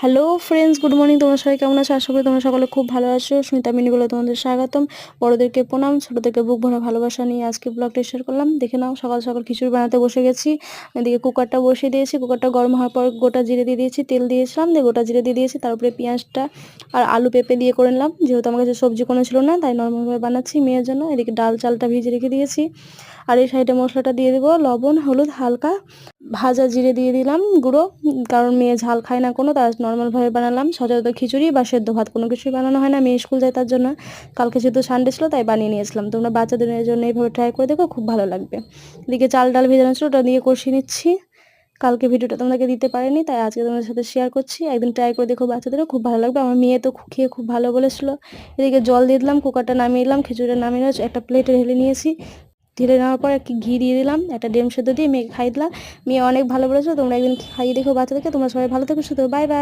Hello friends, good morning. তোমরা সবাই কেমন আছো? আশা করি তোমরা সকলে খুব ভালো আছো। সুনিতা মিনিগুলো তোমাদের স্বাগতম। বড়োদেরকে প্রণাম, ছোটোদেরকে বুক ভরা ভালোবাসা নিয়ে আজকে ব্লগটা শেয়ার করলাম। দেখে নাও, সকাল সকাল খিচুড়ি বানাতে বসে গেছি। এদিকে কুকারটা বসিয়ে দিয়েছি। কুকারটা গরম হওয়ার পর গোটা জিরে দিয়ে দিয়েছি, তেল দিয়েছিলাম, দিয়ে গোটা জিরে দিয়ে দিয়েছি। তার উপরে পেঁয়াজটা আর আলু পেঁপে দিয়ে করে নিলাম। যেহেতু আমার কাছে সবজি কোনো ছিল না, তাই নর্মালভাবে বানাচ্ছি মেয়ের জন্য। এদিকে ডাল চালটা ভিজে রেখে দিয়েছি। আর এই সাইডে মশলাটা দিয়ে দেবো, লবণ হলুদ হালকা, ভাজা জিরে দিয়ে দিলাম গুঁড়ো, কারণ মেয়ে ঝাল খায় না কোনো, তার নর্মালভাবে বানালাম। সচরাচর খিচুড়ি বা সেদ্ধ ভাত কোনো কিছুই বানানো হয় না, মেয়ে স্কুল যায় তার জন্য। কালকে যেহেতু সানডে ছিল তাই বানিয়ে নিয়েছিলাম। তোমরা বাচ্চাদের জন্য এইভাবে ট্রাই করে দেখো, খুব ভালো লাগবে। এদিকে চাল ডাল ভেজানো ছিল, ওটা দিয়ে কষিয়ে নিচ্ছি। কালকে ভিডিওটা তোমাদেরকে দিতে পারিনি, তাই আজকে তোমাদের সাথে শেয়ার করছি। একদিন ট্রাই করে দেখো, বাচ্চাদেরও খুব ভালো লাগবে। আমার মেয়ে তো খেয়ে খুব ভালো বলেছিল। এদিকে জল দিয়ে দিলাম, কুকারটা নামিয়ে দিলাম, খিচুড়িটা নামিয়ে একটা প্লেটে ঢেলে নিয়েছি। ঢেলে নেওয়ার পর একটু ঘি দিয়ে দিলাম, একটা ডিম সেদ্ধ দিয়ে মেয়েকে খাইয়ে দিলাম। মেয়ে অনেক ভালো বলেছো। তোমরা একদিন খাইয়ে দেখো বাচ্চাদেরকে। তোমরা সবাই ভালো থেকো, সুস্থ, বাই বাই।